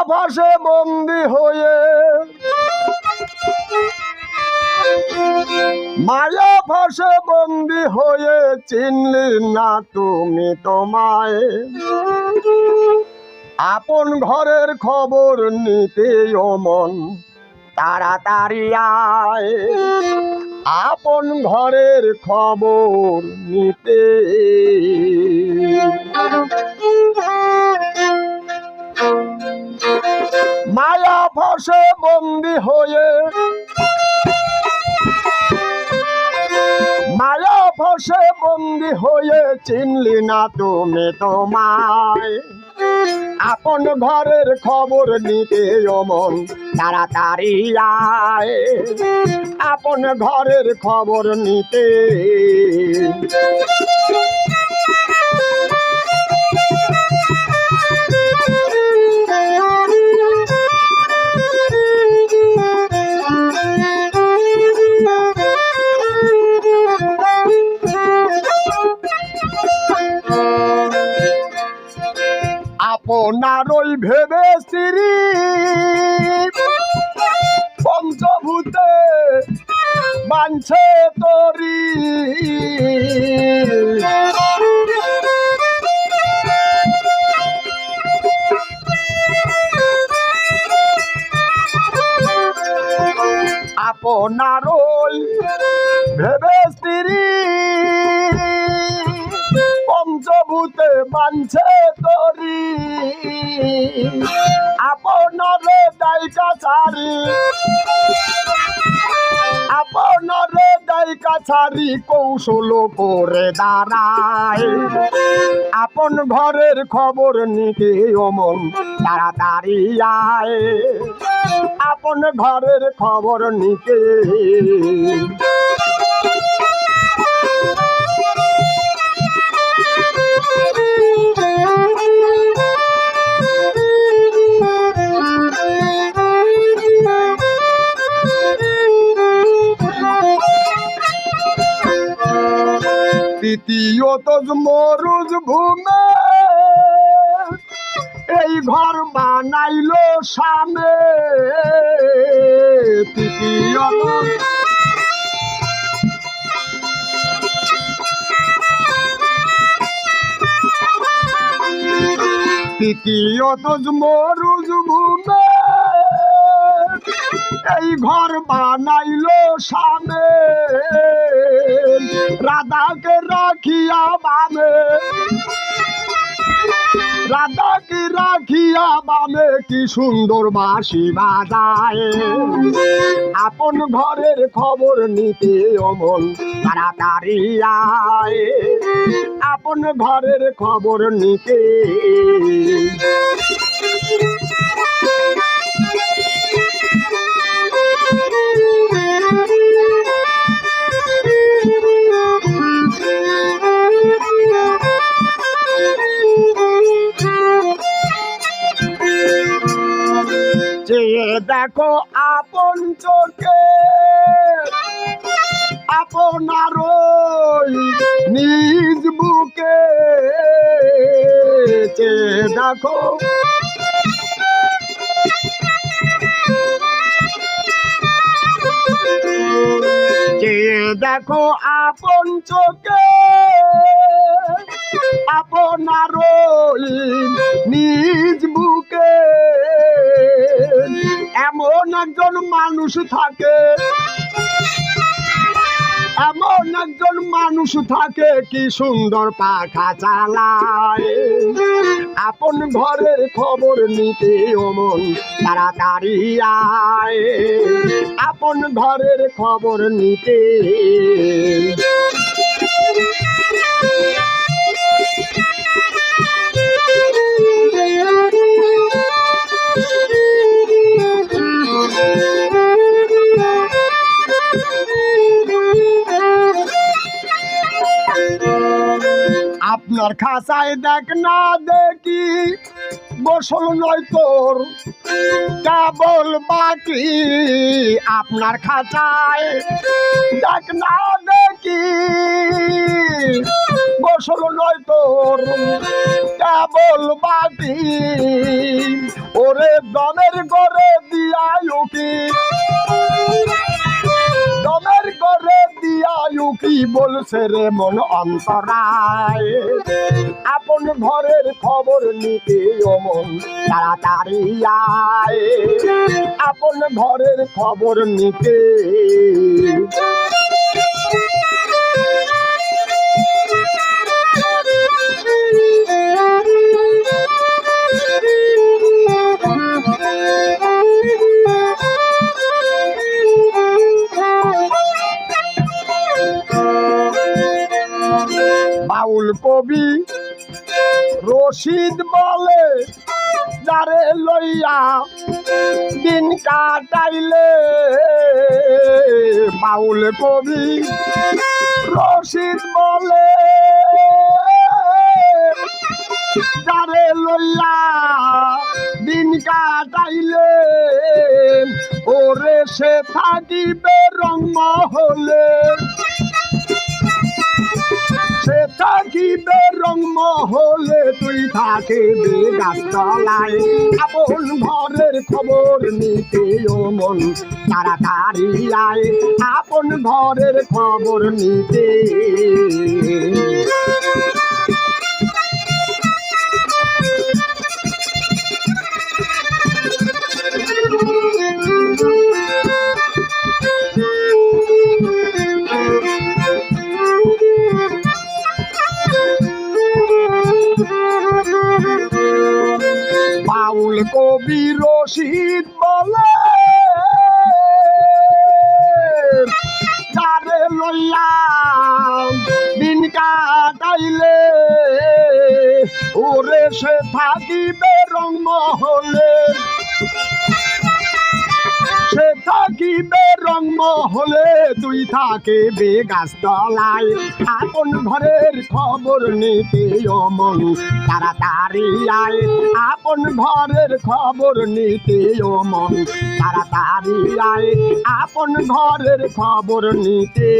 ফাঁসে বন্দী হয়ে মায়া ফাঁসে বন্দী হয়ে চিনলি না তুমি তোমায় আপন ঘরের খবর নিতে ও মন তাড়াতাড়ি আয় আপন ঘরের খবর নিতে মায়া ফাঁসে বন্দী হয়ে মায়া ফাঁসে বন্দী হয়ে চিনলি না তুমি তোমায় আপন ঘরের খবর নিতে মন তাড়াতাড়ি আয় আপন ঘরের খবর নিতে আপনার ওই ভেবে স্ত্রী পঞ্চভূতে বাঞ্ছে তরি আপনার ওই ভেবে স্ত্রী পঞ্চভূতে বাঞ্ছে তরি আপনার দায়িকাচারী আপনার দায়িকাচারী কৌশল করে দাঁড়ায় আপন ঘরের খবর নিতে মন তাড়াতাড়ি আয় আপন ঘরের খবর নিতে তৃতীয়ত মরুজ ভূমে এই ঘর বানাইল সামনে তৃতীয়ত মরুজ ভূমে এই ঘর বানাইল সামনে রাধাকে রাখিয়া বামে রাধাকে রাখিয়া বামে কি সুন্দর বাঁশি বাজায় আপন ঘরের খবর নিতে মন তাড়াতাড়ি আয় আপন ঘরের খবর নিতে দেখো আপন চোখে আপনার নিজ বুকে দেখো দেখো আপন চোখে আপনার নিজ বুকে এমন একজন মানুষ থাকে এমন একজন মানুষ থাকে কি সুন্দর পাখা চালায় আপন ঘরের খবর নিতে মন তাড়াতাড়ি আয় আপন ঘরের খবর নিতে আপনার খাঁচায় দেখ না দেখি গোসল নয় তোর কেবল বাকি আপনার খাঁচায় দেখ না দেখি গোসল নয় তোর কেবল বাটি ওরে দমের গড়ে দিয়া উকি দমের গড়ে দিয়া উকি বলছে রে মন অন্তরায় আপন ঘরের খবর নিতে ও মন তাড়াতাড়ি আয় আপন ঘরের খবর নিতে বাউল কবি রশিদ বলে যারে লইয়া দিন কাটাইলে বাউল কবি রশিদ বলে যারে লইয়া দিন কাটাইলে ওরে সে থাকিবে রঙ্গমহলে সে থাকিবে রঙ্গমহলে তুই থাকিবে গাছতলায় আপন ঘরের খবর নিতে ও মন তাড়াতাড়ি আয় আপন ঘরের খবর নিতে বাউল কবি রশিদ বলে যারে লইয়া দিন কাটাইলে ওরে সে থাকিবে রঙ্গমহলে সে থাকিবে রঙ্গমহলে তুই থাকিবে গাছতলায় আপন ঘরের খবর নিতে ও মন তাড়াতাড়ি আয় আপন ঘরের খবর নিতে ও মন তাড়াতাড়ি আয় আপন ঘরের খবর নিতে